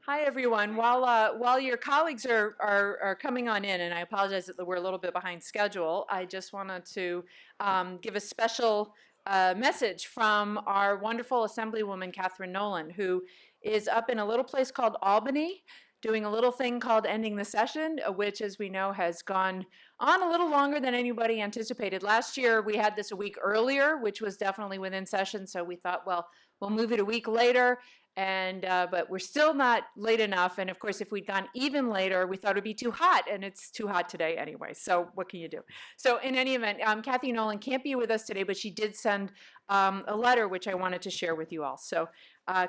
Hi, everyone. While your colleagues are coming on in, and I apologize that we're a little bit behind schedule, I just wanted to give a special message from our wonderful Assemblywoman, Catherine Nolan, who is up in a little place called Albany, doing a little thing called ending the session, which, as we know, has gone on a little longer than anybody anticipated. Last year, we had this a week earlier, which was definitely within session, so we thought, well, we'll move it a week later. And but we're still not late enough. And of course, if we'd gone even later, we thought it'd be too hot, and it's too hot today anyway. So what can you do? So in any event, Kathy Nolan can't be with us today, but she did send a letter which I wanted to share with you all. So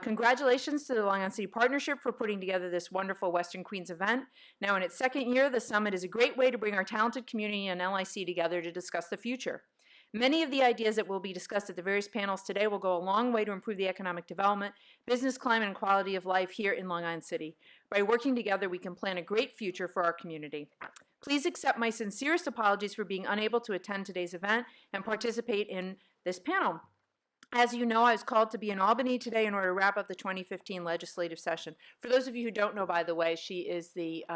congratulations to the Long Island City Partnership for putting together this wonderful Western Queens event. Now in its second year, the summit is a great way to bring our talented community and LIC together to discuss the future. Many of the ideas that will be discussed at the various panels today will go a long way to improve the economic development, business climate, and quality of life here in Long Island City. By working together, we can plan a great future for our community. Please accept my sincerest apologies for being unable to attend today's event and participate in this panel. As you know, I was called to be in Albany today in order to wrap up the 2015 legislative session. For those of you who don't know, by the way, she is the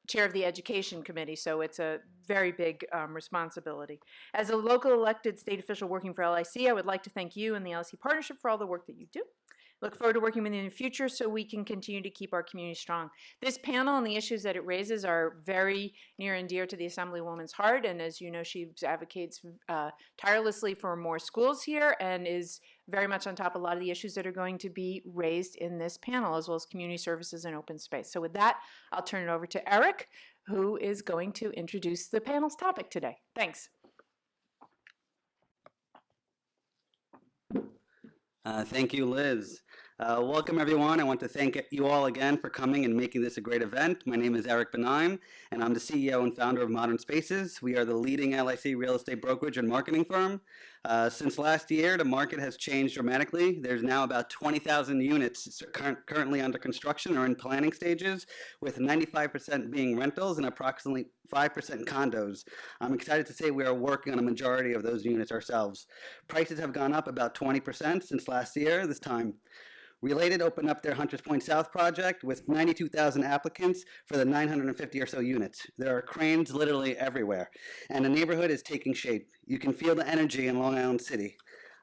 chair of the Education Committee, so it's a very big responsibility. As a local elected state official working for LIC, I would like to thank you and the LIC Partnership for all the work that you do. Look forward to working with you in the future so we can continue to keep our community strong. This panel and the issues that it raises are very near and dear to the Assemblywoman's heart, and as you know, she advocates tirelessly for more schools here and is very much on top of a lot of the issues that are going to be raised in this panel, as well as community services and open space. So with that, I'll turn it over to Eric, who is going to introduce the panel's topic today. Thanks. Thank you, Liz. Welcome, everyone. I want to thank you all again for coming and making this a great event. My name is Eric Benaim, and I'm the CEO and founder of Modern Spaces. We are the leading LIC real estate brokerage and marketing firm. Since last year, the market has changed dramatically. There's now about 20,000 units currently under construction or in planning stages, with 95% being rentals and approximately 5% condos. I'm excited to say we are working on a majority of those units ourselves. Prices have gone up about 20% since last year this time. Related opened up their Hunters Point South project with 92,000 applicants for the 950 or so units. There are cranes literally everywhere, and the neighborhood is taking shape. You can feel the energy in Long Island City.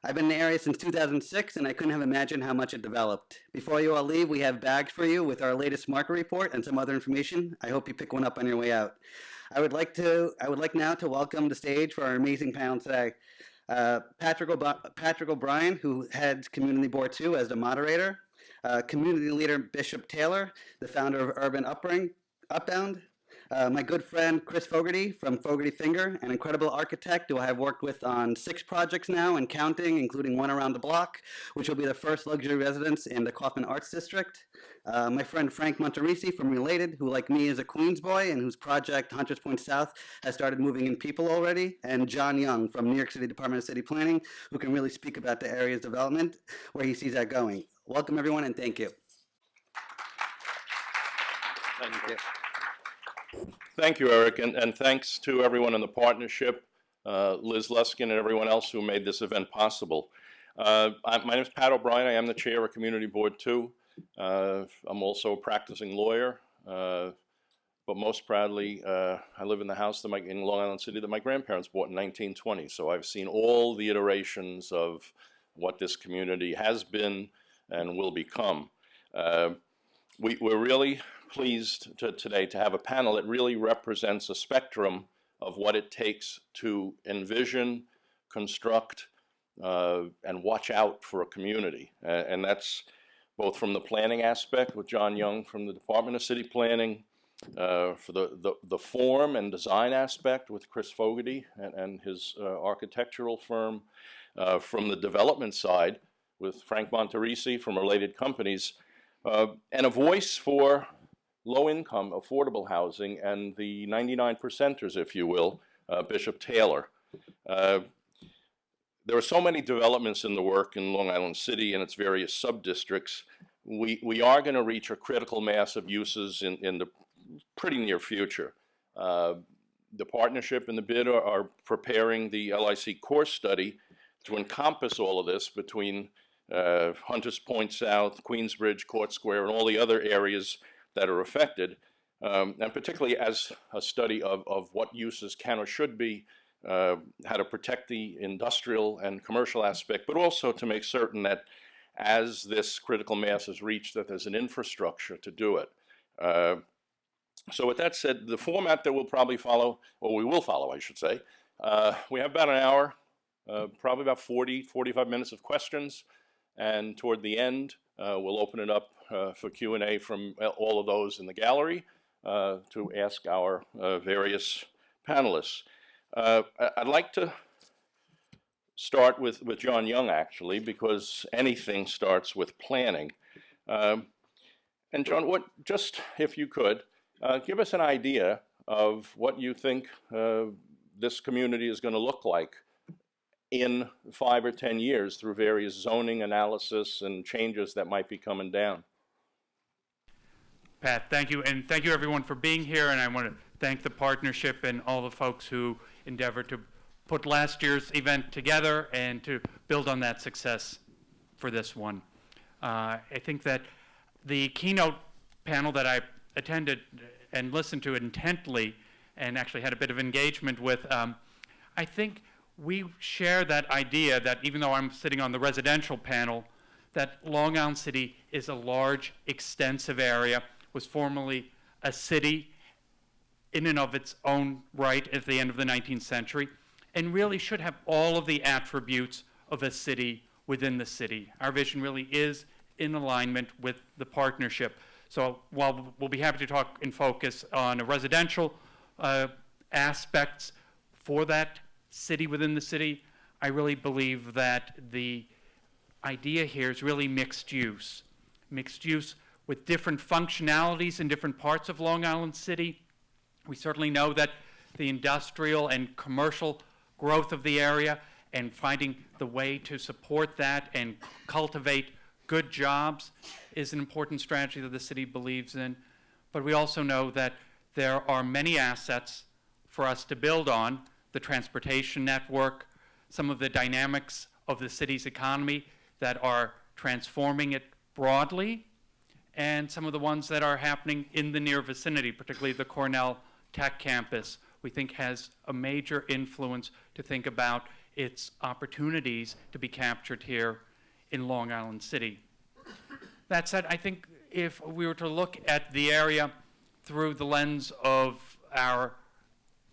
I've been in the area since 2006, and I couldn't have imagined how much it developed. Before you all leave, we have bags for you with our latest market report and some other information. I hope you pick one up on your way out. I would like now to welcome the stage for our amazing panel today. Patrick OBrien, who heads Community Board 2 as the moderator, community leader Bishop Taylor, the founder of Urban Upbound, my good friend Chris Fogarty from Fogarty Finger, an incredible architect who I have worked with on 6 projects now and counting, including one around the block, which will be the first luxury residence in the Kaufman Arts District. My friend Frank Monterisi from Related, who like me is a Queens boy and whose project Hunters Point South has started moving in people already, and John Young from New York City Department of City Planning, who can really speak about the area's development, where he sees that going. Welcome everyone, and thank you. Thank you. Thank you, Eric, and thanks to everyone in the partnership, Liz Luskin and everyone else who made this event possible. My name is Pat O'Brien. I am the chair of Community Board 2. I'm also a practicing lawyer, but most proudly, I live in the house in Long Island City that my grandparents bought in 1920. So I've seen all the iterations of what this community has been and will become. We're really pleased today to have a panel that really represents a spectrum of what it takes to envision, construct, and watch out for a community. And that's both from the planning aspect with John Young from the Department of City Planning, for the form and design aspect with Chris Fogarty and his architectural firm, from the development side with Frank Monterisi from Related Companies, and a voice for low-income, affordable housing and the 99 percenters, if you will, Bishop Taylor. There are so many developments in the work in Long Island City and its various sub-districts. We are going to reach a critical mass of uses in the pretty near future. The partnership and the bid are preparing the LIC Core study to encompass all of this between Hunters Point South, Queensbridge, Court Square, and all the other areas that are affected, and particularly as a study of what uses can or should be, how to protect the industrial and commercial aspect, but also to make certain that as this critical mass is reached, that there's an infrastructure to do it. So with that said, the format that we'll probably follow, or we will follow, I should say, we have about an hour, probably about 45 minutes of questions, and toward the end, we'll open it up for Q&A from all of those in the gallery to ask our various panelists. I'd like to start with John Young, actually, because anything starts with planning. And John, just if you could, give us an idea of what you think this community is going to look like in 5 or 10 years through various zoning analysis and changes that might be coming down. Pat, thank you, and thank you everyone for being here, and I want to thank the partnership and all the folks who endeavored to put last year's event together and to build on that success for this one. I think that the keynote panel that I attended and listened to intently and actually had a bit of engagement with, I think we share that idea that even though I'm sitting on the residential panel, that Long Island City is a large, extensive area, was formerly a city in and of its own right at the end of the 19th century, and really should have all of the attributes of a city within the city. Our vision really is in alignment with the partnership. So while we'll be happy to talk and focus on a residential aspects for that city within the city, I really believe that the idea here is really mixed use with different functionalities in different parts of Long Island City. We certainly know that the industrial and commercial growth of the area and finding the way to support that and cultivate good jobs is an important strategy that the city believes in. But we also know that there are many assets for us to build on: the transportation network, some of the dynamics of the city's economy that are transforming it broadly, and some of the ones that are happening in the near vicinity, particularly the Cornell Tech campus, we think has a major influence to think about its opportunities to be captured here in Long Island City. That said, I think if we were to look at the area through the lens of our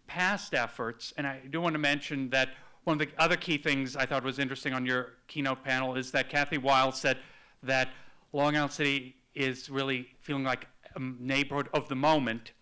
past efforts, and I do want to mention that one of the other key things I thought was interesting on your keynote panel is that Kathy Weil said that Long Island City is really feeling like a neighborhood of the moment,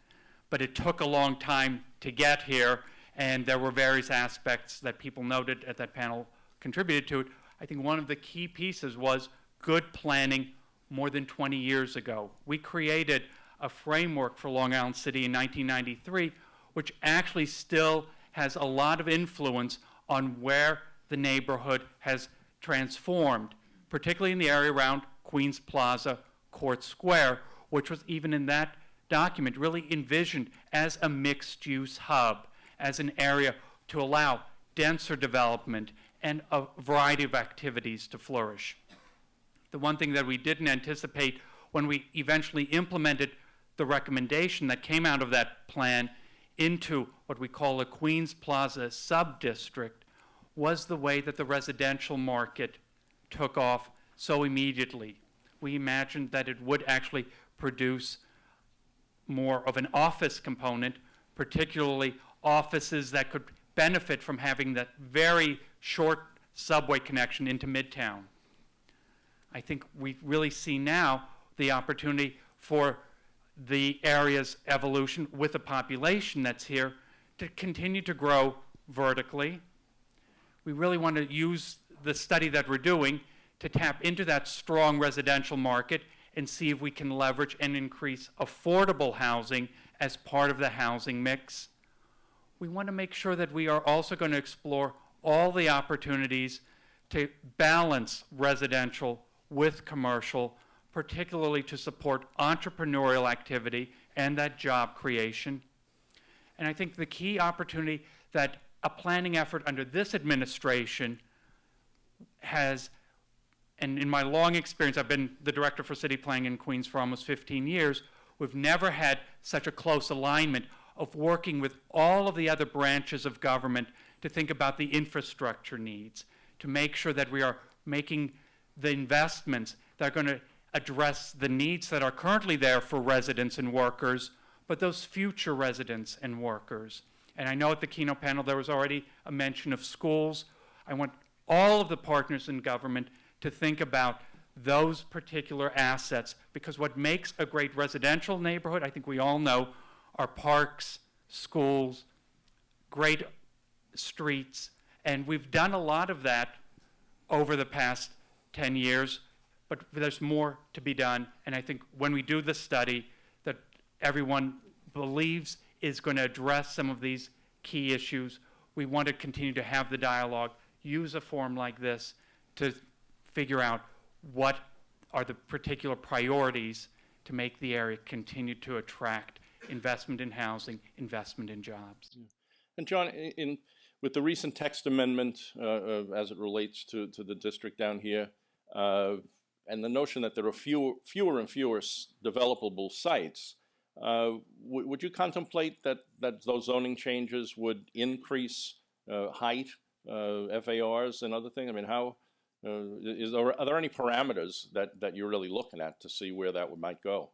but it took a long time to get here, and there were various aspects that people noted at that panel contributed to it. I think one of the key pieces was good planning more than 20 years ago. We created a framework for Long Island City in 1993, which actually still has a lot of influence on where the neighborhood has transformed, particularly in the area around Queens Plaza, Court Square, which was even in that document really envisioned as a mixed-use hub, as an area to allow denser development and a variety of activities to flourish. The one thing that we didn't anticipate when we eventually implemented the recommendation that came out of that plan into what we call a Queens Plaza subdistrict was the way that the residential market took off so immediately. We imagined that it would actually produce more of an office component, particularly offices that could benefit from having that very short subway connection into Midtown. I think we really see now the opportunity for the area's evolution with the population that's here to continue to grow vertically. We really want to use the study that we're doing to tap into that strong residential market and see if we can leverage and increase affordable housing as part of the housing mix. We want to make sure that we are also going to explore all the opportunities to balance residential with commercial, particularly to support entrepreneurial activity and that job creation. And I think the key opportunity that a planning effort under this administration has and in my long experience, I've been the director for city planning in Queens for almost 15 years, we've never had such a close alignment of working with all of the other branches of government to think about the infrastructure needs, to make sure that we are making the investments that are going to address the needs that are currently there for residents and workers, but those future residents and workers. And I know at the keynote panel there was already a mention of schools. I want all of the partners in government to think about those particular assets, because what makes a great residential neighborhood, I think we all know, are parks, schools, great streets, and we've done a lot of that over the past 10 years, but there's more to be done. And I think when we do the study that everyone believes is going to address some of these key issues, we want to continue to have the dialogue, use a forum like this to figure out what are the particular priorities to make the area continue to attract investment in housing, investment in jobs. And John, with the recent text amendment as it relates to the district down here, and the notion that there are fewer and fewer developable sites, would you contemplate that those zoning changes would increase height, FARs, and other things? I mean, how are there any parameters that you're really looking at to see where that might go?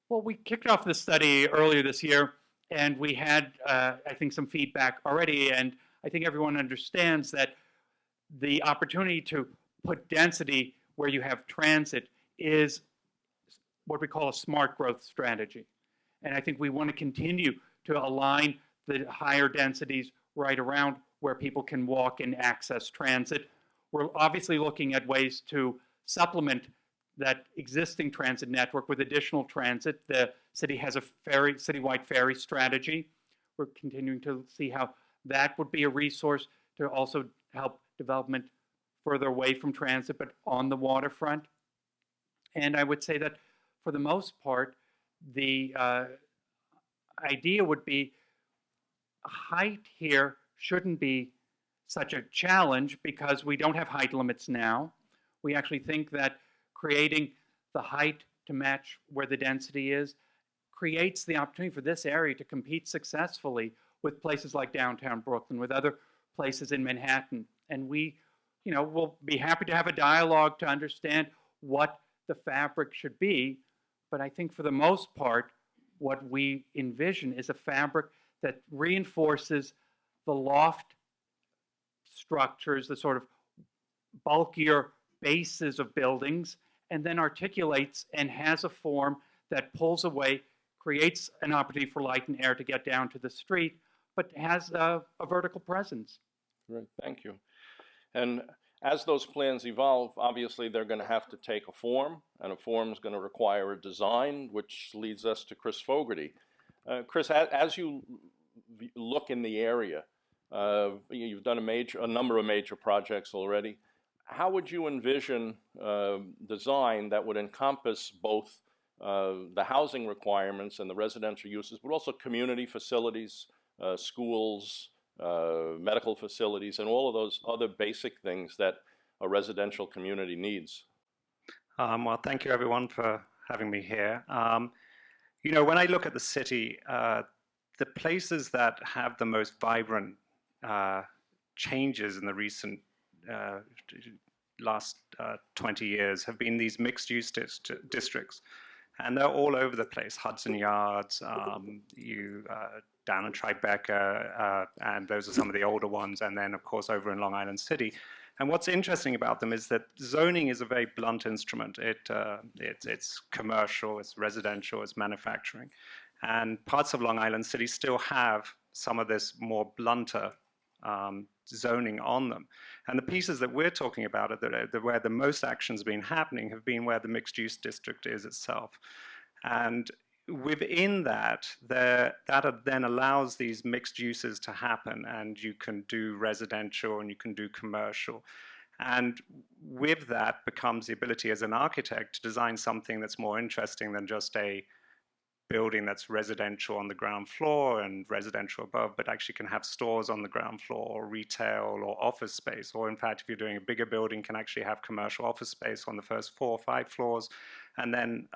Well, we kicked off the study earlier this year, and we had, I think, some feedback already, and I think everyone understands that the opportunity to put density where you have transit is what we call a smart growth strategy. And I think we want to continue to align the higher densities right around where people can walk and access transit. We're obviously looking at ways to supplement that existing transit network with additional transit. The city has a citywide ferry strategy. We're continuing to see how that would be a resource to also help development further away from transit, but on the waterfront. And I would say that for the most part, the idea would be height here shouldn't be such a challenge because we don't have height limits now. We actually think that creating the height to match where the density is creates the opportunity for this area to compete successfully with places like downtown Brooklyn, with other places in Manhattan. And we, will be happy to have a dialogue to understand what the fabric should be. But I think for the most part, what we envision is a fabric that reinforces the loft structures, the sort of bulkier bases of buildings, and then articulates and has a form that pulls away, creates an opportunity for light and air to get down to the street, but has a vertical presence. Great, thank you. And as those plans evolve, obviously they're going to have to take a form, and a form is going to require a design, which leads us to Chris Fogarty. Chris, as you look in the area, you've done a number of major projects already. How would you envision design that would encompass both the housing requirements and the residential uses, but also community facilities, schools, medical facilities, and all of those other basic things that a residential community needs? Well, thank you everyone for having me here. When I look at the city, the places that have the most vibrant changes in the recent last 20 years have been these mixed-use districts. And they're all over the place. Hudson Yards, down in Tribeca, and those are some of the older ones, and then, of course, over in Long Island City. And what's interesting about them is that zoning is a very blunt instrument. It's commercial, it's residential, it's manufacturing. And parts of Long Island City still have some of this more blunter zoning on them. And the pieces that we're talking about are where the most action's been happening have been where the mixed-use district is itself. And within that then allows these mixed uses to happen, and you can do residential and you can do commercial. And with that becomes the ability as an architect to design something that's more interesting than just a building that's residential on the ground floor and residential above, but actually can have stores on the ground floor or retail or office space. Or in fact, if you're doing a bigger building, can actually have commercial office space on the first 4 or 5 floors and then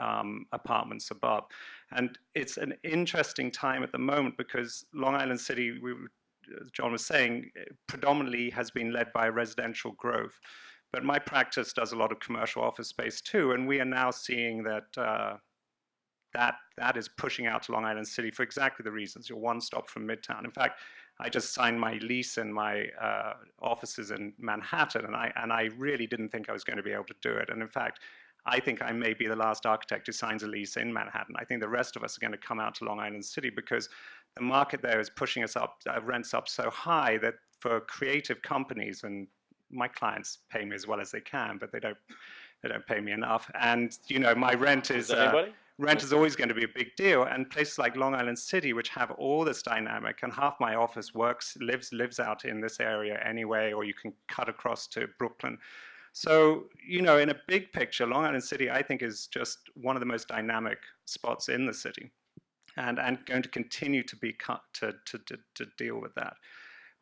apartments above. And it's an interesting time at the moment because Long Island City, as John was saying, predominantly has been led by residential growth. But my practice does a lot of commercial office space too, and we are now seeing that that is pushing out to Long Island City for exactly the reasons. You're one stop from Midtown. In fact, I just signed my lease in my offices in Manhattan, and I really didn't think I was going to be able to do it. And in fact, I think I may be the last architect who signs a lease in Manhattan. I think the rest of us are going to come out to Long Island City because the market there is pushing us up, rents up so high that for creative companies, and my clients pay me as well as they can, but they don't pay me enough. And you know, my rent is rent is always going to be a big deal. And places like Long Island City, which have all this dynamic, and half my office lives out in this area anyway, or you can cut across to Brooklyn. So, you know, in a big picture, Long Island City, I think, is just one of the most dynamic spots in the city, and going to continue to be to deal with that.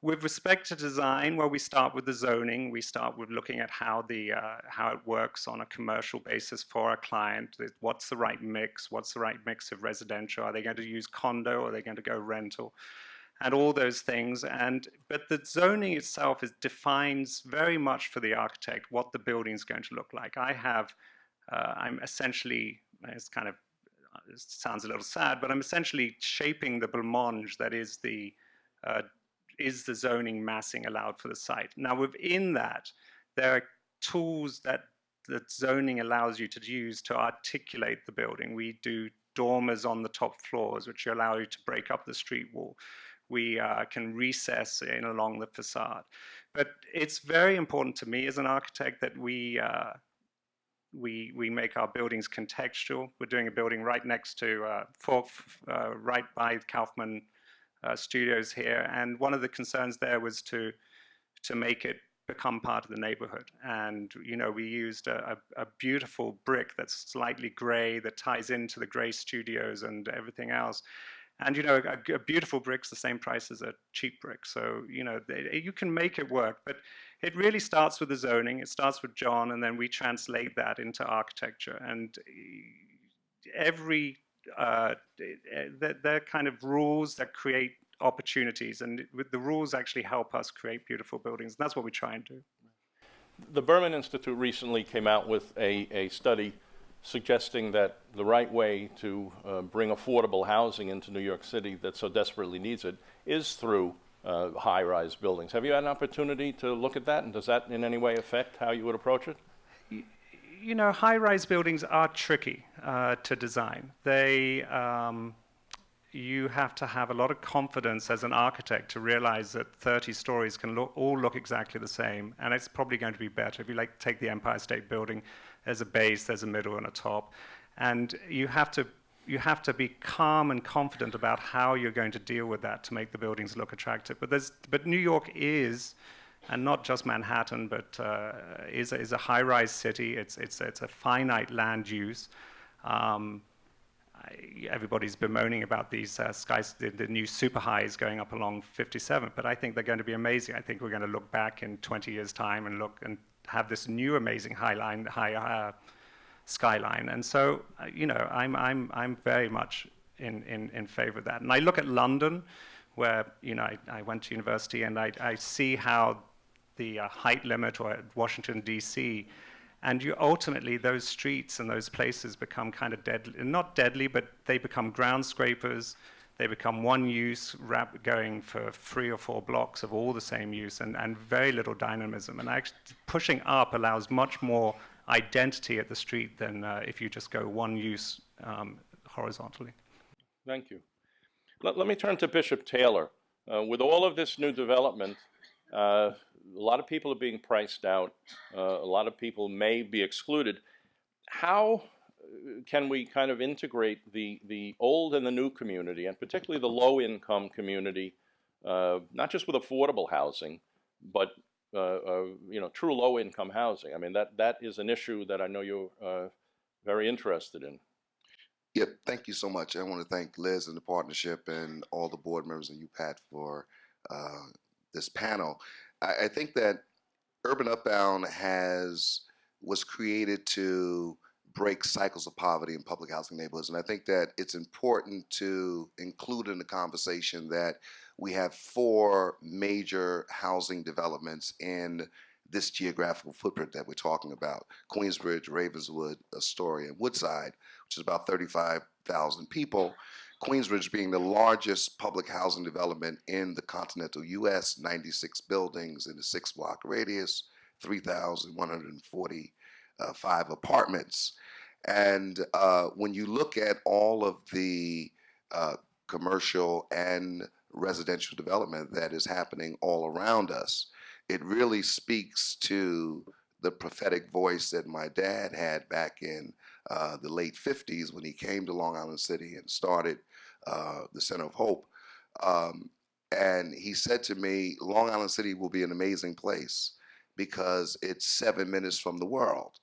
With respect to design, well, we start with the zoning. We start with looking at how it works on a commercial basis for our client. What's the right mix? What's the right mix of residential? Are they going to use condo, or are they going to go rental? And all those things. But the zoning itself defines very much for the architect what the building is going to look like. I'm essentially, it sounds a little sad, but I'm essentially shaping the blancmange that is the zoning massing allowed for the site. Now, within that, there are tools that zoning allows you to use to articulate the building. We do dormers on the top floors, which allow you to break up the street wall. We can recess in along the facade. But it's very important to me as an architect that we make our buildings contextual. We're doing a building right next to, right by Kaufman Studios here, and one of the concerns there was to make it become part of the neighborhood. And you know, we used a beautiful brick that's slightly gray that ties into the gray studios and everything else. And you know, a beautiful brick's the same price as a cheap brick. So you know, you can make it work, but it really starts with the zoning. It starts with John, and then we translate that into architecture. And they're kind of rules that create opportunities, and the rules actually help us create beautiful buildings. And that's what we try and do. The Berman Institute recently came out with a study suggesting that the right way to bring affordable housing into New York City that so desperately needs it is through high-rise buildings. Have you had an opportunity to look at that, and does that in any way affect how you would approach it? You know, high-rise buildings are tricky to design. You have to have a lot of confidence as an architect to realize that 30 stories can all look exactly the same, and it's probably going to be better. If you take the Empire State Building, there's a base, there's a middle, and a top, and you have to be calm and confident about how you're going to deal with that to make the buildings look attractive. But New York is, and not just Manhattan, but is a high-rise city. It's a finite land use. Everybody's bemoaning about these the new super highs going up along 57, but I think they're going to be amazing. I think we're going to look back in 20 years' time and look and have this new amazing high skyline. And so, you know, I'm very much in favor of that. And I look at London, where you know I went to university, and I see how the height limit, or at Washington D.C. And ultimately, those streets and those places become kind of deadly, not deadly, but they become ground scrapers. They become one use, going for 3 or 4 blocks of all the same use, and very little dynamism. And actually, pushing up allows much more identity at the street than if you just go one use horizontally. Thank you. Let me turn to Bishop Taylor. With all of this new development, a lot of people are being priced out. A lot of people may be excluded. How can we kind of integrate the old and the new community, and particularly the low-income community, not just with affordable housing, but you know, true low-income housing? I mean, that is an issue that I know you're very interested in. Yep, thank you so much. I want to thank Liz and the partnership and all the board members and you, Pat, for uh, this panel. I think that Urban Upbound was created to break cycles of poverty in public housing neighborhoods, and I think that it's important to include in the conversation that we have 4 major housing developments in this geographical footprint that we're talking about: Queensbridge, Ravenswood, Astoria, and Woodside, which is about 35,000 people. Queensbridge being the largest public housing development in the continental U.S., 96 buildings in a 6-block radius, 3,145 apartments. And when you look at all of the commercial and residential development that is happening all around us, it really speaks to the prophetic voice that my dad had back in the late 50s when he came to Long Island City and started the Center of Hope. And he said to me, Long Island City will be an amazing place because it's 7 minutes from the world.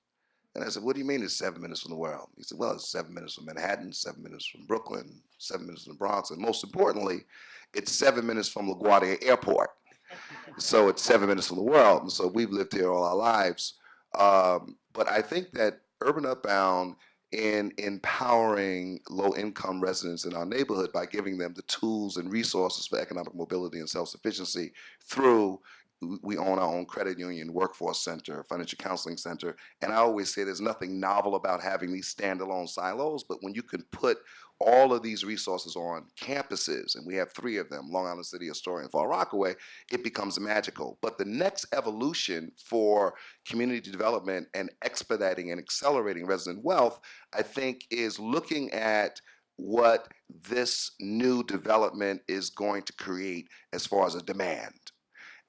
And I said, what do you mean it's 7 minutes from the world? He said, well, it's 7 minutes from Manhattan, 7 minutes from Brooklyn, 7 minutes from the Bronx, and most importantly, it's 7 minutes from LaGuardia Airport. So it's 7 minutes from the world. And so we've lived here all our lives. But I think that Urban Upbound, in empowering low-income residents in our neighborhood by giving them the tools and resources for economic mobility and self-sufficiency through, we own our own credit union, workforce center, financial counseling center, and I always say there's nothing novel about having these standalone silos, but when you can put all of these resources on campuses, and we have 3 of them, Long Island City, Astoria, and Far Rockaway, it becomes magical. But the next evolution for community development and expediting and accelerating resident wealth, I think, is looking at what this new development is going to create as far as a demand,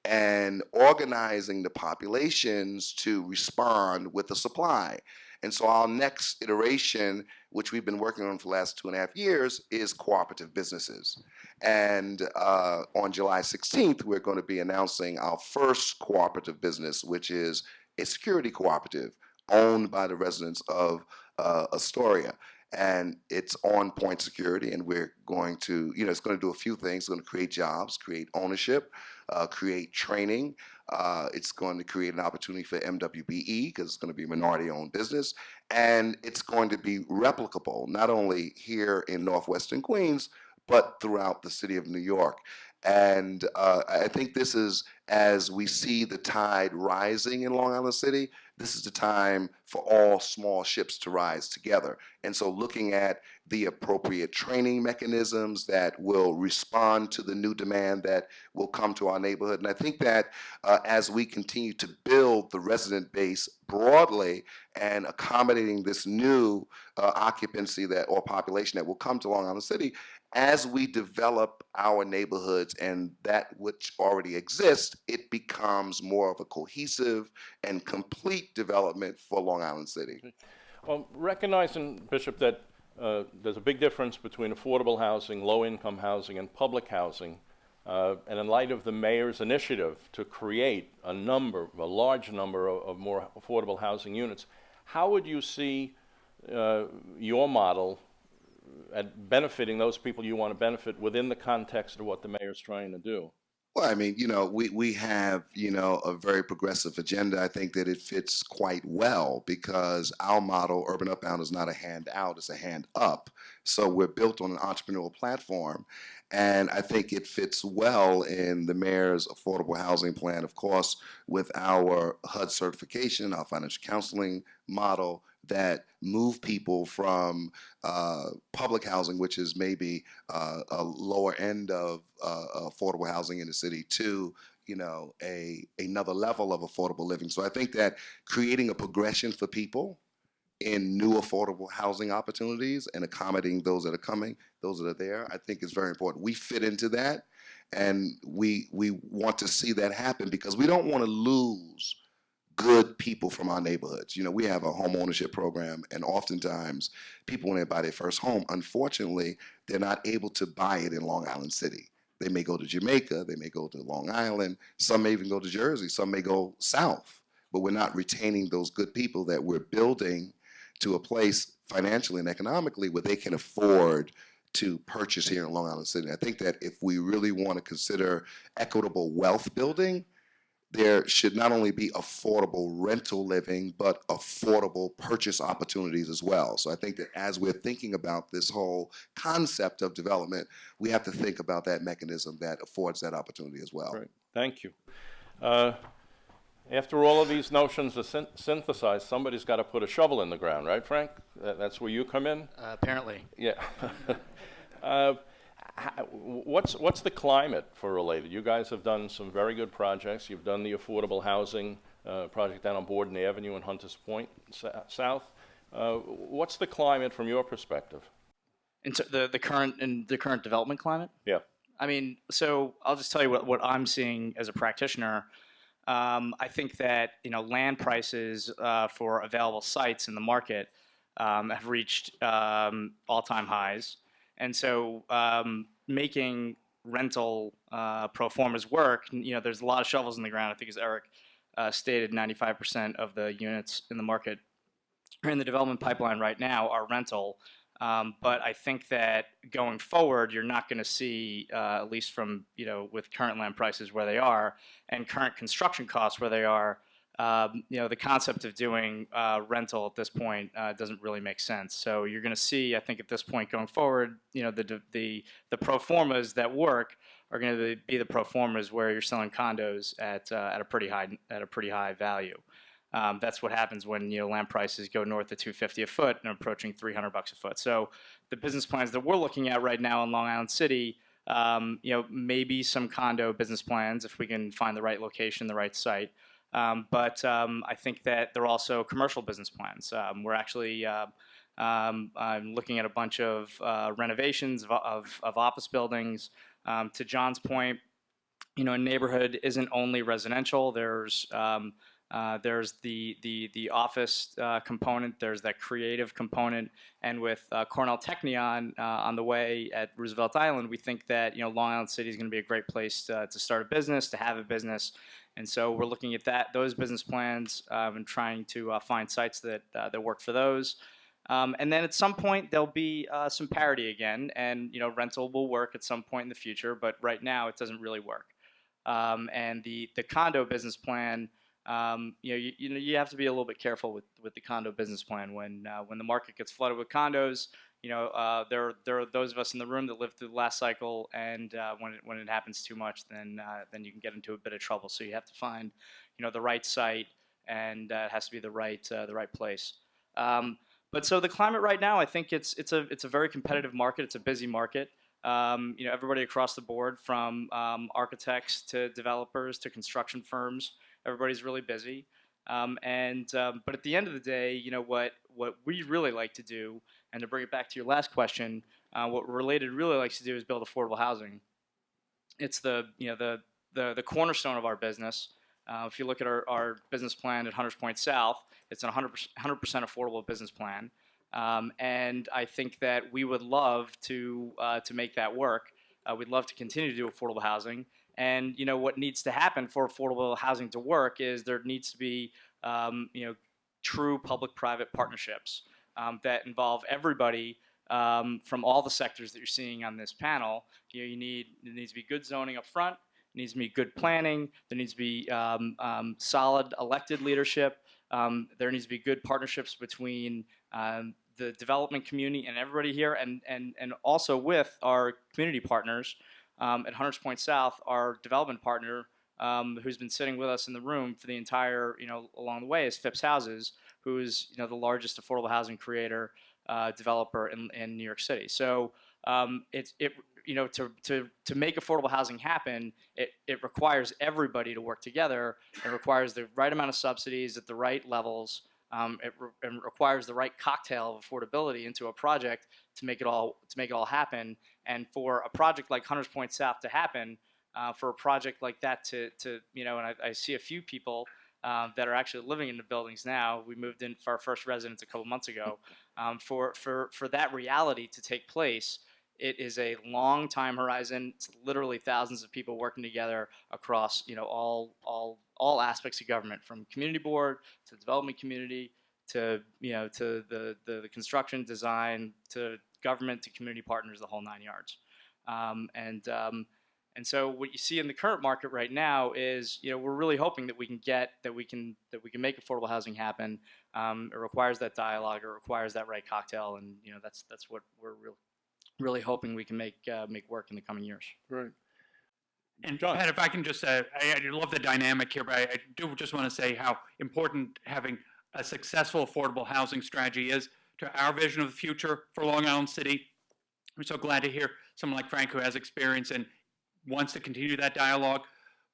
and organizing the populations to respond with the supply. And so our next iteration, which we've been working on for the last 2.5 years, is cooperative businesses. And on July 16th, we're going to be announcing our first cooperative business, which is a security cooperative owned by the residents of Astoria. And it's on point security, and we're going to, it's going to do a few things. It's going to create jobs, create ownership, create training. It's going to create an opportunity for MWBE because it's going to be a minority-owned business, and it's going to be replicable not only here in Northwestern Queens, but throughout the city of New York. And I think this is, as we see the tide rising in Long Island City, this is the time for all small ships to rise together. And so looking at the appropriate training mechanisms that will respond to the new demand that will come to our neighborhood. And I think that as we continue to build the resident base broadly and accommodating this new occupancy that or population that will come to Long Island City, as we develop our neighborhoods and that which already exists, it becomes more of a cohesive and complete development for Long Island City. Well, recognizing, Bishop, that there's a big difference between affordable housing, low-income housing, and public housing, and in light of the mayor's initiative to create a large number of more affordable housing units, how would you see your model at benefiting those people you want to benefit within the context of what the mayor's trying to do? Well, I mean, we have, a very progressive agenda. I think that it fits quite well because our model, Urban Upbound, is not a hand out, it's a hand up. So we're built on an entrepreneurial platform. And I think it fits well in the mayor's affordable housing plan, of course, with our HUD certification, our financial counseling model that move people from public housing, which is maybe a lower end of affordable housing in the city, to another level of affordable living. So I think that creating a progression for people in new affordable housing opportunities and accommodating those that are coming, those that are there, I think is very important. We fit into that, and we want to see that happen because we don't want to lose good people from our neighborhoods. We have a home ownership program, and oftentimes people, when they buy their first home, unfortunately, they're not able to buy it in Long Island City. They may go to Jamaica, they may go to Long Island, some may even go to Jersey, some may go south, but we're not retaining those good people that we're building to a place financially and economically where they can afford to purchase here in Long Island City. I think that if we really want to consider equitable wealth building, there should not only be affordable rental living, but affordable purchase opportunities as well. So I think that as we're thinking about this whole concept of development, we have to think about that mechanism that affords that opportunity as well. Great, thank you. After all of these notions are synthesized, somebody's got to put a shovel in the ground, right, Frank? That's where you come in? Apparently. Yeah. What's the climate for Related? You guys have done some very good projects. You've done the affordable housing project down on Borden Avenue in Hunters Point South. What's the climate from your perspective? Into the current development climate? Yeah. I mean, so I'll just tell you what I'm seeing as a practitioner. I think that land prices for available sites in the market have reached all-time highs. And so making rental pro formas work, there's a lot of shovels in the ground. I think as Eric stated, 95% of the units in the market or in the development pipeline right now are rental. But I think that going forward, you're not going to see, at least from, with current land prices where they are and current construction costs where they are, the concept of doing rental at this point doesn't really make sense. So you're going to see, I think, at this point going forward, the pro formas that work are going to be the pro formas where you're selling condos at a pretty high value. That's what happens when land prices go north of $250 a foot and approaching $300 a foot. So the business plans that we're looking at right now in Long Island City, maybe some condo business plans if we can find the right location, the right site. But I think that there are also commercial business plans. We're actually looking at a bunch of renovations of office buildings. To John's point, a neighborhood isn't only residential. There's the office component. There's that creative component. And with Cornell Technion on the way at Roosevelt Island, we think that Long Island City is going to be a great place to start a business, to have a business. And so we're looking at those business plans and trying to find sites that work for those. And then at some point there'll be some parity again, and rental will work at some point in the future. But right now it doesn't really work. And the condo business plan. You have to be a little bit careful with the condo business plan when the market gets flooded with condos. There are those of us in the room that lived through the last cycle, and when it happens too much, then you can get into a bit of trouble. So you have to find the right site, and it has to be the right place. But so the climate right now, I think it's a very competitive market. It's a busy market. Everybody across the board, from architects to developers to construction firms. Everybody's really busy, but at the end of the day, what we really like to do, and to bring it back to your last question, what Related really likes to do is build affordable housing. It's the cornerstone of our business. If you look at our business plan at Hunters Point South, it's an 100% affordable business plan, and I think that we would love to make that work. We'd love to continue to do affordable housing. And what needs to happen for affordable housing to work is there needs to be true public-private partnerships that involve everybody from all the sectors that you're seeing on this panel. There needs to be good zoning up front. There needs to be good planning. There needs to be solid elected leadership. There needs to be good partnerships between the development community and everybody here, and also with our community partners. At Hunters Point South, our development partner, who's been sitting with us in the room for the entire, along the way, is Phipps Houses, who is, the largest affordable housing creator, developer in New York City. So to make affordable housing happen, it requires everybody to work together. It requires the right amount of subsidies at the right levels. It requires the right cocktail of affordability into a project to make it all happen. And for a project like Hunters Point South to happen, for a project like that to and I see a few people that are actually living in the buildings now. We moved in for our first residence a couple months ago. For that reality to take place, it is a long time horizon. It's literally thousands of people working together across all aspects of government, from community board to development community to the construction, design, to government, to community partners, the whole 9 yards. And so what you see in the current market right now is, we're really hoping that we can make affordable housing happen. It requires that dialogue, it requires that right cocktail, and that's what we're really hoping we can make work in the coming years. Right. And John. Pat, if I can just, I love the dynamic here, but I do just want to say how important having a successful affordable housing strategy is to our vision of the future for Long Island City. I'm so glad to hear someone like Frank who has experience and wants to continue that dialogue,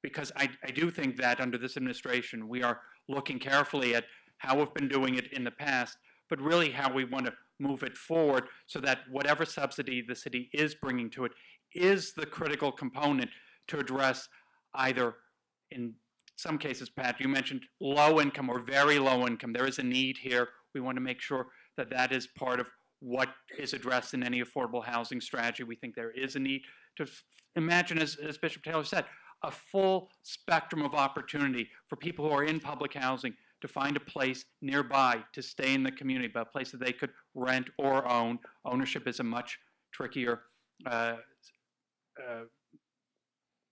because I do think that under this administration, we are looking carefully at how we've been doing it in the past, but really how we want to move it forward so that whatever subsidy the city is bringing to it is the critical component to address either, in some cases, Pat, you mentioned low income or very low income. There is a need here. We want to make sure that that is part of what is addressed in any affordable housing strategy. We think there is a need to imagine, as Bishop Taylor said, a full spectrum of opportunity for people who are in public housing to find a place nearby to stay in the community, but a place that they could rent or own. Ownership is a much trickier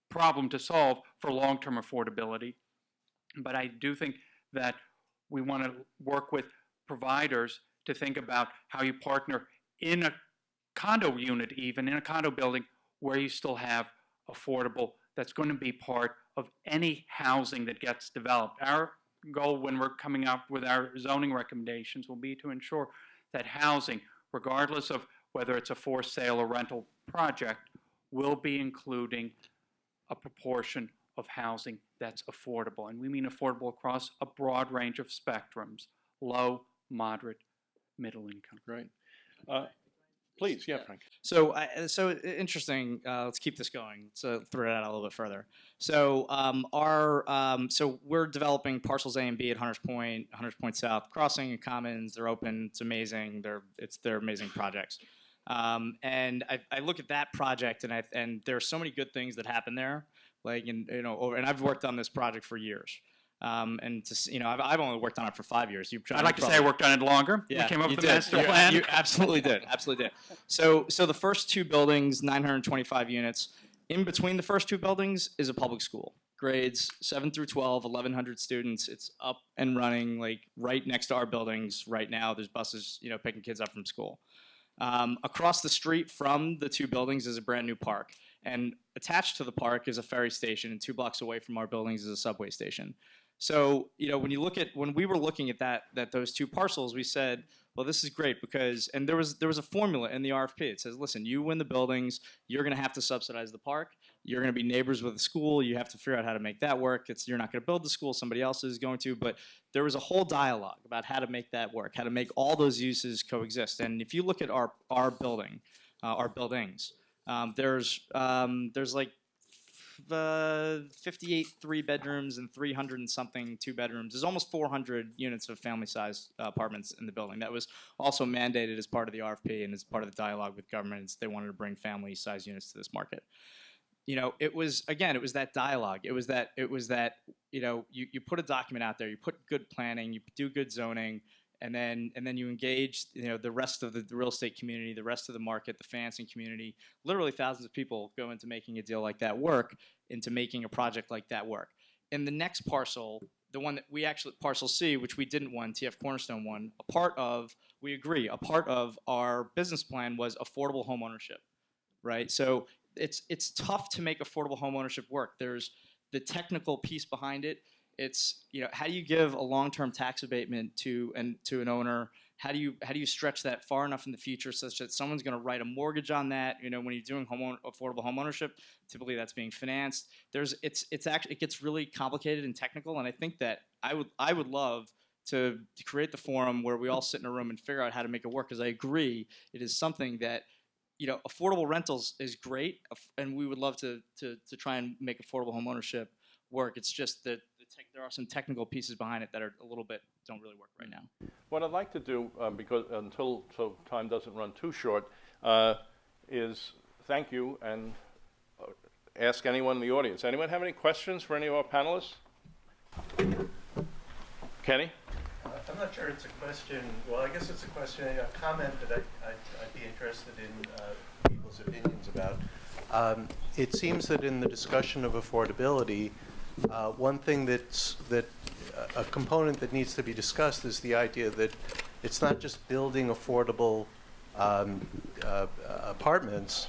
problem to solve for long-term affordability. But I do think that we want to work with providers to think about how you partner in a condo unit, even in a condo building, where you still have affordable, that's going to be part of any housing that gets developed. Our goal when we're coming up with our zoning recommendations will be to ensure that housing, regardless of whether it's a for sale or rental project, will be including a proportion of housing that's affordable. And we mean affordable across a broad range of spectrums, low, moderate, middle income. Right. Please, yeah, Frank. So interesting. Let's keep this going. So throw it out a little bit further. So so we're developing parcels A and B at Hunters Point South Crossing and Commons. They're open. It's amazing. They're amazing projects. And I look at that project and there are so many good things that happen there. And I've worked on this project for years. I've only worked on it for 5 years. I'd like to say I worked on it longer. Yeah, we came up you with the did. master plan. You absolutely did. Absolutely did. So the first two buildings, 925 units. In between the first two buildings is a public school. Grades 7 through 12, 1,100 students. It's up and running, right next to our buildings right now. There's buses, picking kids up from school. Across the street from the two buildings is a brand new park. And attached to the park is a ferry station, and 2 blocks away from our buildings is a subway station. So, when we were looking at those two parcels, we said, well, this is great because, and there was a formula in the RFP. It says, listen, you win the buildings, you're going to have to subsidize the park. You're going to be neighbors with the school. You have to figure out how to make that work. You're not going to build the school, somebody else is going to. But there was a whole dialogue about how to make that work, how to make all those uses coexist. And if you look at our buildings, there's 58 3 bedrooms and 300 and something 2 bedrooms. There's almost 400 units of family-sized apartments in the building. That was also mandated as part of the RFP and as part of the dialogue with government. They wanted to bring family-sized units to this market. It was that dialogue. It was that you put a document out there, you put good planning, you do good zoning, and then you engage the rest of the real estate community, the rest of the market, the financing community. Literally thousands of people go into making a deal like that work, into making a project like that work. In the next parcel, the one that we actually, parcel C, which we didn't win, TF Cornerstone won, a part of our business plan was affordable homeownership, right? So it's tough to make affordable homeownership work. There's the technical piece behind it. It's how do you give a long-term tax abatement to an owner? How do you stretch that far enough in the future such that someone's going to write a mortgage on that? When you're doing affordable homeownership, typically that's being financed. It gets really complicated and technical, and I think that I would love to create the forum where we all sit in a room and figure out how to make it work. Because I agree, it is something that affordable rentals is great, and we would love to try and make affordable homeownership work. It's just that there are some technical pieces behind it that are don't really work right now. What I'd like to do, so time doesn't run too short, is thank you and ask anyone in the audience. Anyone have any questions for any of our panelists? Kenny? I'm not sure it's a question. Well, I guess it's a question, a comment that I'd be interested in people's opinions about. It seems that in the discussion of affordability, one thing a component that needs to be discussed is the idea that it's not just building affordable apartments,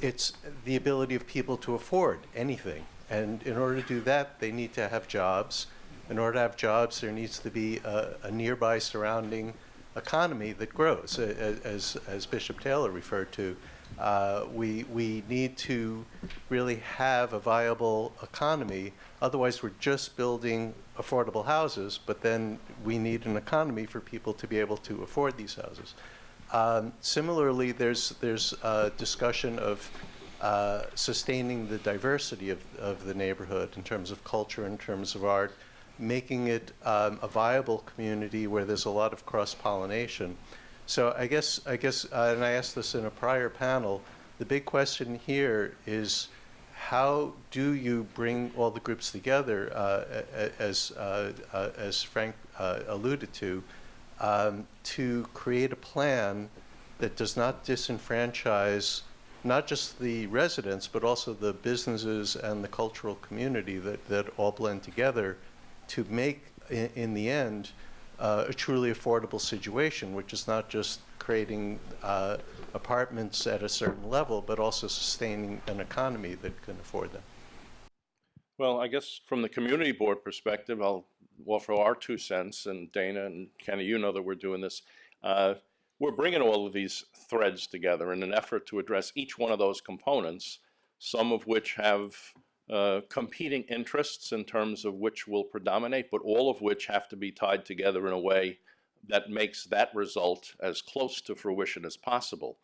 it's the ability of people to afford anything. And in order to do that, they need to have jobs. In order to have jobs, there needs to be a nearby surrounding economy that grows, as Bishop Taylor referred to. We need to really have a viable economy. Otherwise, we're just building affordable houses, but then we need an economy for people to be able to afford these houses. Similarly, there's a discussion of sustaining the diversity of the neighborhood in terms of culture, in terms of art, making it a viable community where there's a lot of cross-pollination. So I guess, and I asked this in a prior panel, the big question here is how do you bring all the groups together, as Frank alluded to create a plan that does not disenfranchise not just the residents, but also the businesses and the cultural community that all blend together to make, in the end, a truly affordable situation, which is not just creating apartments at a certain level, but also sustaining an economy that can afford them. Well, I guess from the community board perspective, I'll offer our 2 cents, and Dana and Kenny, you know that we're doing this. We're bringing all of these threads together in an effort to address each one of those components, some of which have competing interests in terms of which will predominate, but all of which have to be tied together in a way that makes that result as close to fruition as possible.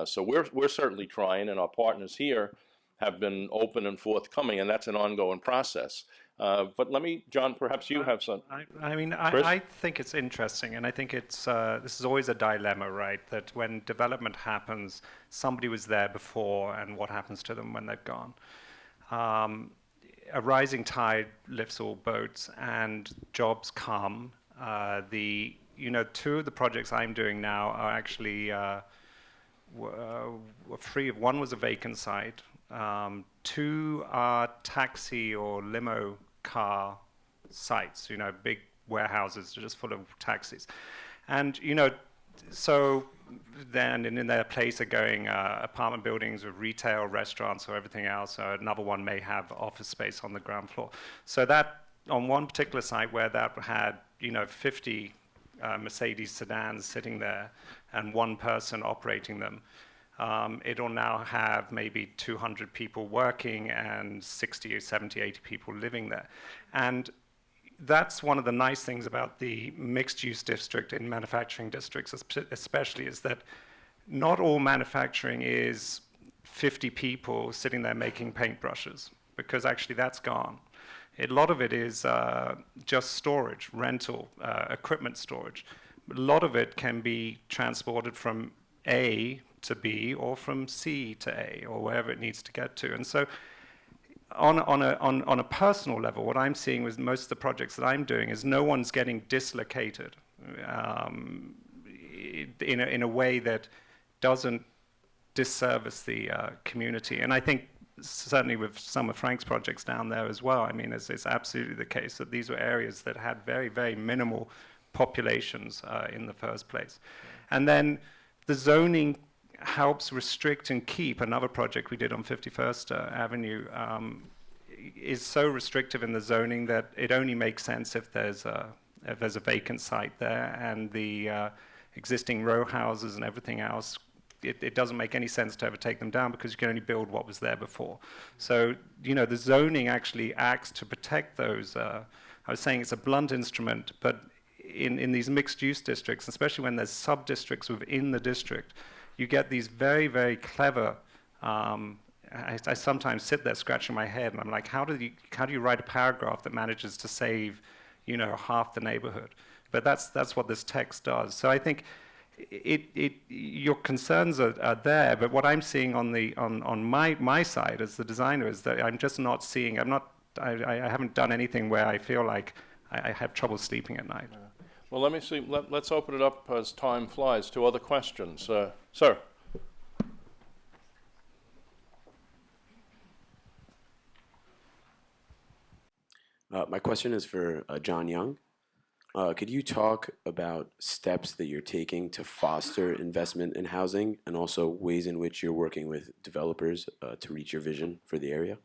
So we're certainly trying, and our partners here have been open and forthcoming, and that's an ongoing process. But let me, John, perhaps you have some. I think it's interesting, and I think it's this is always a dilemma, right? That when development happens, somebody was there before, and what happens to them when they've gone? A rising tide lifts all boats, and jobs come. 2 of the projects I'm doing now are actually were free. One was a vacant site. 2 are taxi or limo car sites, big warehouses just full of taxis. And, so then in their place are going apartment buildings with retail, restaurants, or everything else. So another one may have office space on the ground floor. So that, on one particular site where that had, 50 Mercedes sedans sitting there and one person operating them, it'll now have maybe 200 people working and 60 or 70, 80 people living there. And that's one of the nice things about the mixed-use district in manufacturing districts, especially, is that not all manufacturing is 50 people sitting there making paintbrushes, because actually that's gone. A lot of it is just storage, rental, equipment storage. A lot of it can be transported from A to B or from C to A or wherever it needs to get to. And so on a personal level, what I'm seeing with most of the projects that I'm doing is no one's getting dislocated in a way that doesn't disservice the community. And I think certainly with some of Frank's projects down there as well, I mean, it's absolutely the case that these were areas that had very, very minimal populations in the first place. And then the zoning helps restrict and keep. Another project we did on 51st Avenue is so restrictive in the zoning that it only makes sense if there's a vacant site there, and the existing row houses and everything else, it doesn't make any sense to ever take them down because you can only build what was there before. So, the zoning actually acts to protect those. I was saying it's a blunt instrument, but in these mixed-use districts, especially when there's sub-districts within the district, you get these very, very clever, I sometimes sit there scratching my head and I'm like, how do you write a paragraph that manages to save, half the neighborhood? But that's what this text does. So I think your concerns are there, but what I'm seeing on my side as the designer is that I'm just not seeing, I haven't done anything where I feel like I have trouble sleeping at night. Well, let me see. Let's open it up as time flies to other questions. Sir. My question is for John Young. Could you talk about steps that you're taking to foster investment in housing and also ways in which you're working with developers to reach your vision for the area?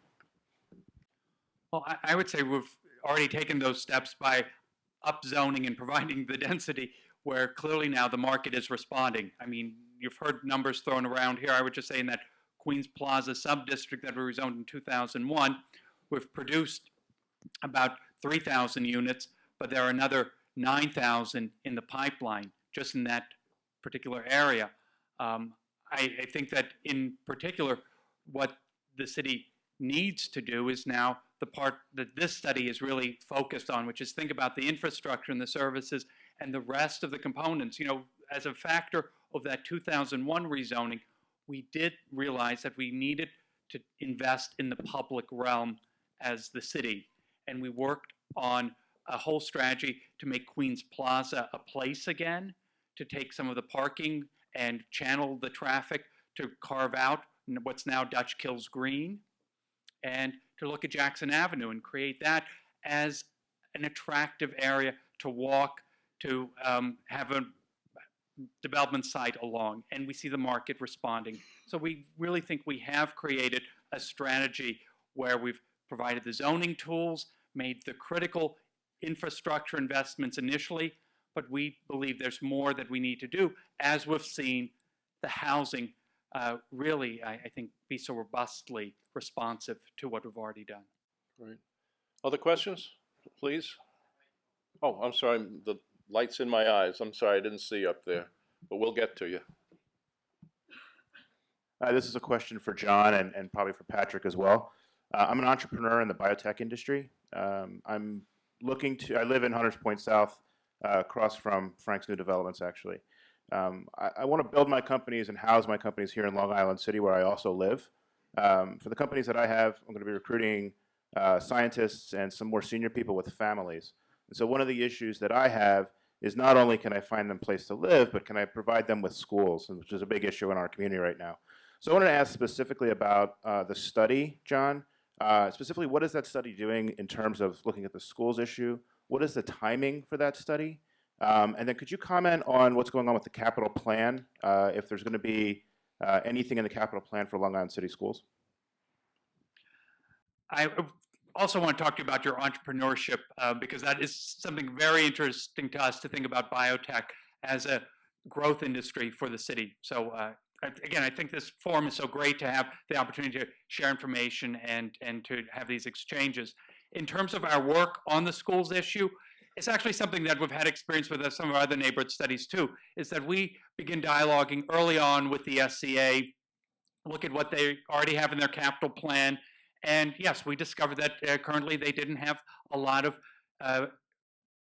Well, I would say we've already taken those steps by upzoning and providing the density where clearly now the market is responding. I mean, you've heard numbers thrown around here. I would just say in that Queens Plaza subdistrict that we rezoned in 2001, we've produced about 3,000 units, but there are another 9,000 in the pipeline just in that particular area. I think that in particular, what the city needs to do is now the part that this study is really focused on, which is think about the infrastructure and the services and the rest of the components. You know, as a factor of that 2001 rezoning, we did realize that we needed to invest in the public realm as the city. And we worked on a whole strategy to make Queens Plaza a place again, to take some of the parking and channel the traffic to carve out what's now Dutch Kills Green, and to look at Jackson Avenue and create that as an attractive area to walk, to have a development site along, and we see the market responding. So we really think we have created a strategy where we've provided the zoning tools, made the critical infrastructure investments initially, but we believe there's more that we need to do as we've seen the housing really, I think, be so robustly responsive to what we've already done. Great. Other questions, please? Oh, I'm sorry, the light's in my eyes. I'm sorry, I didn't see you up there, but we'll get to you. This is a question for John and probably for Patrick as well. I'm an entrepreneur in the biotech industry. I live in Hunters Point South, across from Frank's New Developments, actually. I want to build my companies and house my companies here in Long Island City, where I also live. For the companies that I have, I'm going to be recruiting scientists and some more senior people with families. And so one of the issues that I have is not only can I find them a place to live, but can I provide them with schools, which is a big issue in our community right now. So I wanted to ask specifically about the study, John. Specifically, what is that study doing in terms of looking at the schools issue? What is the timing for that study? And then could you comment on what's going on with the capital plan, if there's going to be anything in the capital plan for Long Island City Schools? I also want to talk to you about your entrepreneurship, because that is something very interesting to us to think about biotech as a growth industry for the city. So again, I think this forum is so great to have the opportunity to share information and to have these exchanges. In terms of our work on the schools issue, it's actually something that we've had experience with some of our other neighborhood studies too, is that we begin dialoguing early on with the SCA, look at what they already have in their capital plan. And yes, we discovered that currently they didn't have a lot of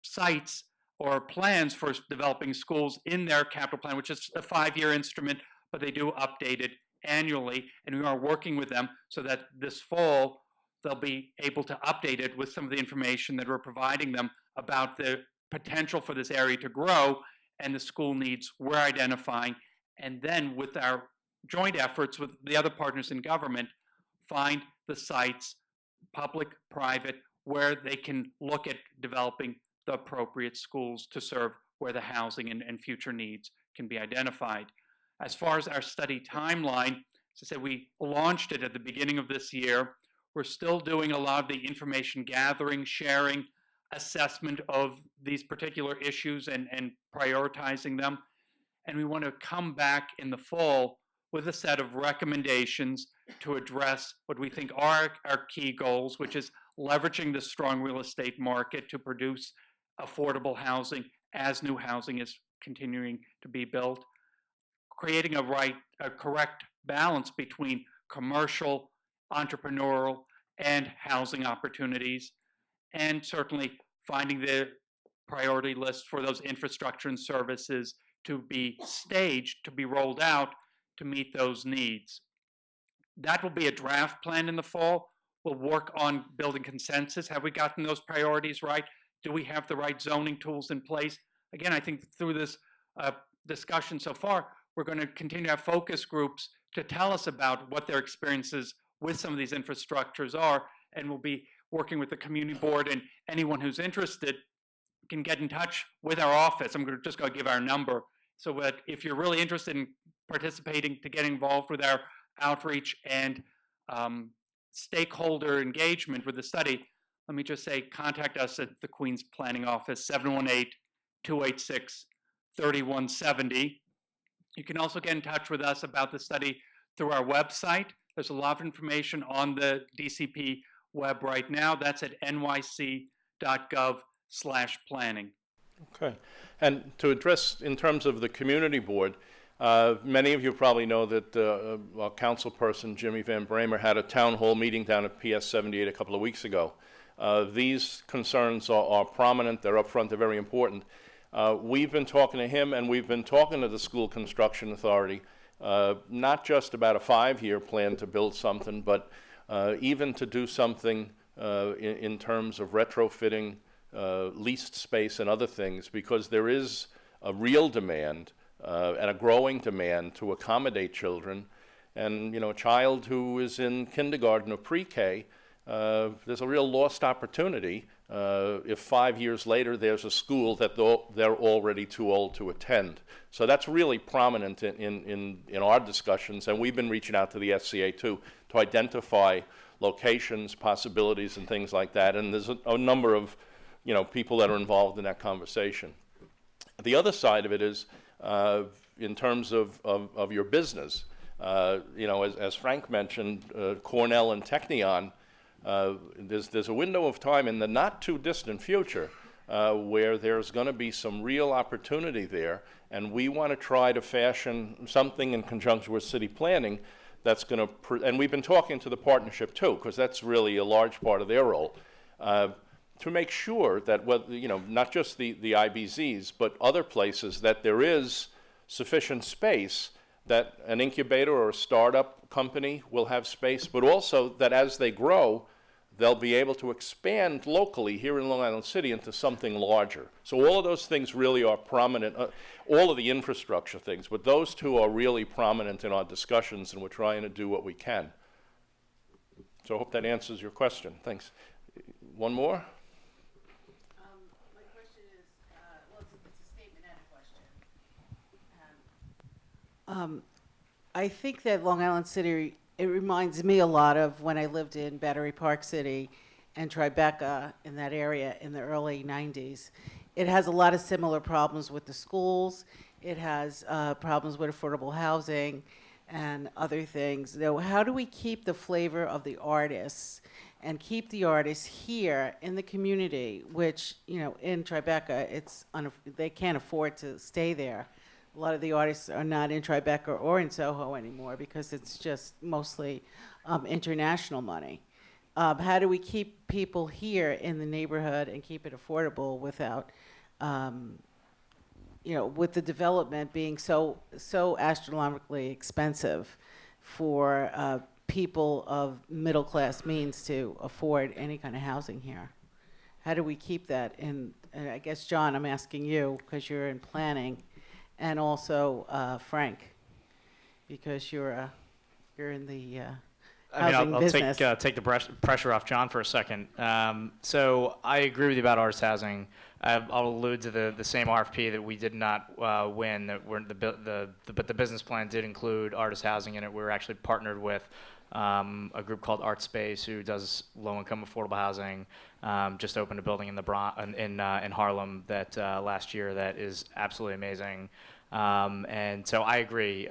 sites or plans for developing schools in their capital plan, which is a 5-year instrument, but they do update it annually. And we are working with them so that this fall, they'll be able to update it with some of the information that we're providing them about the potential for this area to grow and the school needs we're identifying. And then with our joint efforts with the other partners in government, find the sites, public, private, where they can look at developing the appropriate schools to serve where the housing and future needs can be identified. As far as our study timeline, as I said, we launched it at the beginning of this year. We're still doing a lot of the information gathering, sharing, assessment of these particular issues and prioritizing them. And we want to come back in the fall with a set of recommendations to address what we think are our key goals, which is leveraging the strong real estate market to produce affordable housing as new housing is continuing to be built, creating a correct balance between commercial, entrepreneurial, and housing opportunities, and certainly finding the priority list for those infrastructure and services to be staged, to be rolled out to meet those needs. That will be a draft plan in the fall. We'll work on building consensus. Have we gotten those priorities right? Do we have the right zoning tools in place? again, I think through this discussion so far, we're going to continue to have focus groups to tell us about what their experiences with some of these infrastructures are, and we'll be working with the community board, and anyone who's interested can get in touch with our office. I'm just going to give our number, so that if you're really interested in participating, to get involved with our outreach and stakeholder engagement with the study, let me just say, contact us at the Queens Planning Office, 718-286-3170. You can also get in touch with us about the study through our website. There's a lot of information on the DCP web right now. That's at nyc.gov/planning. Okay. And to address in terms of the community board, many of you probably know that our council person, Jimmy Van Bramer, had a town hall meeting down at PS 78 a couple of weeks ago. These concerns are prominent, they're up front, they're very important. We've been talking to him, and we've been talking to the School Construction Authority, not just about a 5-year plan to build something, but even to do something in terms of retrofitting leased space and other things, because there is a real demand and a growing demand to accommodate children. And, you know, a child who is in kindergarten or pre-K, there's a real lost opportunity if 5 years later there's a school that they're already too old to attend. So that's really prominent in our discussions, and we've been reaching out to the SCA too to identify locations, possibilities, and things like that. And there's a number of, you know, people that are involved in that conversation. The other side of it is in terms of your business. You know, as Frank mentioned, Cornell and Technion, there's a window of time in the not too distant future where there's going to be some real opportunity there, and we want to try to fashion something in conjunction with city planning that's going to, and we've been talking to the partnership too, because that's really a large part of their role, to make sure that, you know, not just the IBZs, but other places, that there is sufficient space, that an incubator or a startup company will have space, but also that as they grow, they'll be able to expand locally here in Long Island City into something larger. So all of those things really are prominent, all of the infrastructure things, but those two are really prominent in our discussions, and we're trying to do what we can. So I hope that answers your question. Thanks. One more? My question is, well, it's a statement and a question. I think that Long Island City, it reminds me a lot of when I lived in Battery Park City and Tribeca, in that area in the early 90s. It has a lot of similar problems with the schools. It has problems with affordable housing and other things. Though, how do we keep the flavor of the artists and keep the artists here in the community, which, you know, in Tribeca, they can't afford to stay there. A lot of the artists are not in Tribeca or in Soho anymore because it's just mostly international money. How do we keep people here in the neighborhood and keep it affordable without, you know, with the development being so astronomically expensive for people of middle class means to afford any kind of housing here? How do we keep that in? And I guess, John, I'm asking you because you're in planning. And also Frank, because you're in the housing business. I'll take the pressure off John for a second. So I agree with you about artist housing. I'll allude to the same RFP that we did not win. But the business plan did include artist housing in it. We were actually partnered with a group called Art Space, who does low-income affordable housing. Just opened a building in in Harlem that last year that is absolutely amazing. And so I agree.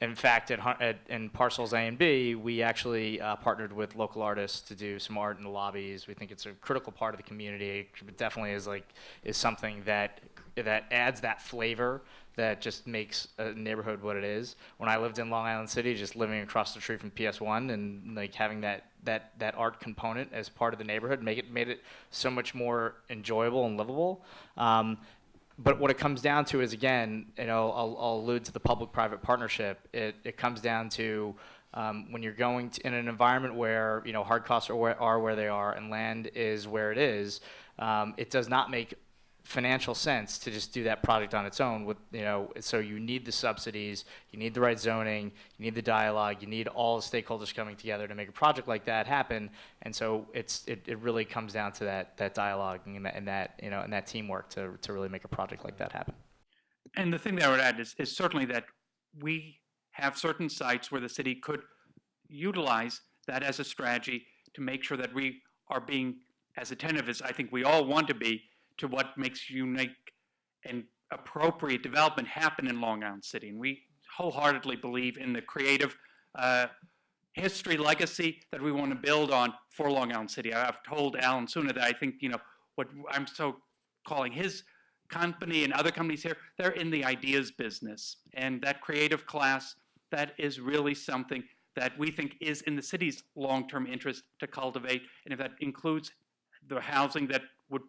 In fact, in parcels A and B, we actually partnered with local artists to do some art in the lobbies. We think it's a critical part of the community. It definitely is something that adds that flavor that just makes a neighborhood what it is. When I lived in Long Island City, just living across the street from PS1 and like having that art component as part of the neighborhood made it so much more enjoyable and livable. But what it comes down to is, again, you know, I'll allude to the public-private partnership. It comes down to when you're going in an environment where, you know, hard costs are where they are and land is where it is, it does not make financial sense to just do that project on its own. With so you need the subsidies, you need the right zoning, you need the dialogue, you need all the stakeholders coming together to make a project like that happen. And so it really comes down to that dialogue and that teamwork to really make a project like that happen. And the thing that I would add is certainly that we have certain sites where the city could utilize that as a strategy to make sure that we are being as attentive as I think we all want to be to what makes unique and appropriate development happen in Long Island City. And we wholeheartedly believe in the creative history, legacy that we want to build on for Long Island City. I've told Alan Suna that I think, what I'm so calling his company and other companies here, they're in the ideas business. And that creative class, that is really something that we think is in the city's long-term interest to cultivate. And if that includes the housing that would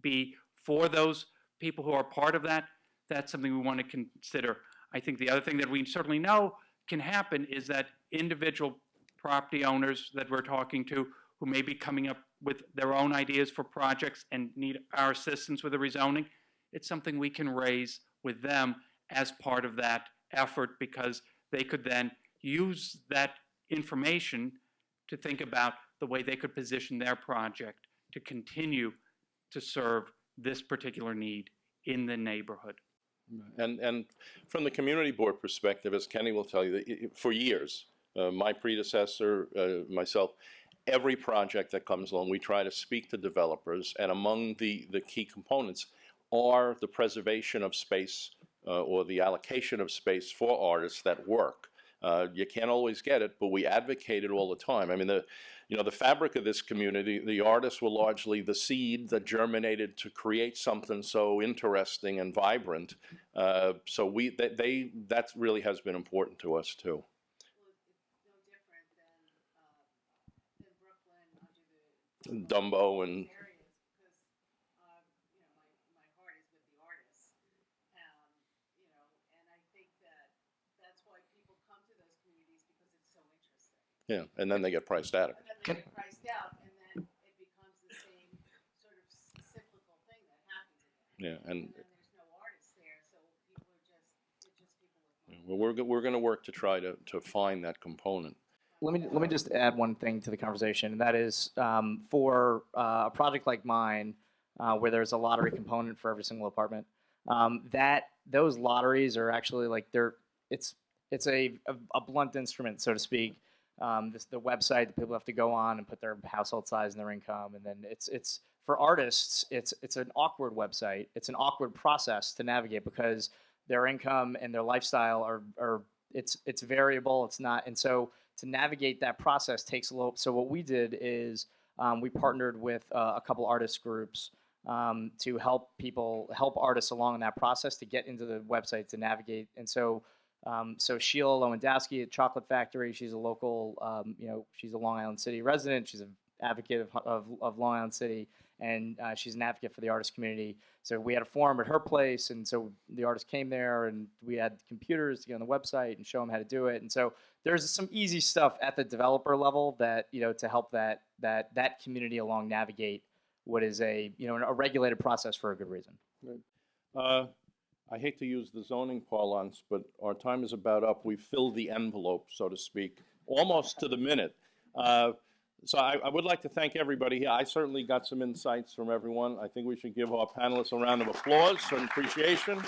be for those people who are part of that, that's something we want to consider. I think the other thing that we certainly know can happen is that individual property owners that we're talking to who may be coming up with their own ideas for projects and need our assistance with the rezoning, it's something we can raise with them as part of that effort, because they could then use that information to think about the way they could position their project to continue to serve this particular need in the neighborhood. And from the community board perspective, as Kenny will tell you, that for years, my predecessor, myself, every project that comes along, we try to speak to developers, and among the key components are the preservation of space or the allocation of space for artists that work. You can't always get it, but we advocate it all the time. I mean, the fabric of this community, the artists were largely the seed that germinated to create something so interesting and vibrant. So that really has been important to us too. Dumbo and yeah, and then they get priced out of it. And then they get priced out, and then it becomes the same sort of cyclical thing that happens again. Yeah, and then there's no artists there, so people are just people. well, we're going to work to try to find that component. Let me just add one thing to the conversation, and that is for a project like mine, where there's a lottery component for every single apartment. That those lotteries are actually like it's a blunt instrument, so to speak. The website that people have to go on and put their household size and their income, and then it's for artists. It's an awkward website. It's an awkward process to navigate because their income and their lifestyle are it's variable. It's not, and so to navigate that process takes a little. So what we did is we partnered with a couple artist groups to help artists along in that process to get into the website to navigate, and so. So Sheila Lewandowski at Chocolate Factory, she's a local, she's a Long Island City resident. She's an advocate of Long Island City, and she's an advocate for the artist community. So we had a forum at her place, and so the artists came there, and we had computers to get on the website and show them how to do it. And so there's some easy stuff at the developer level that to help that community along navigate what is a regulated process for a good reason. Right. I hate to use the zoning parlance, but our time is about up. We've filled the envelope, so to speak, almost to the minute. So I would like to thank everybody here. I certainly got some insights from everyone. I think we should give our panelists a round of applause and appreciation.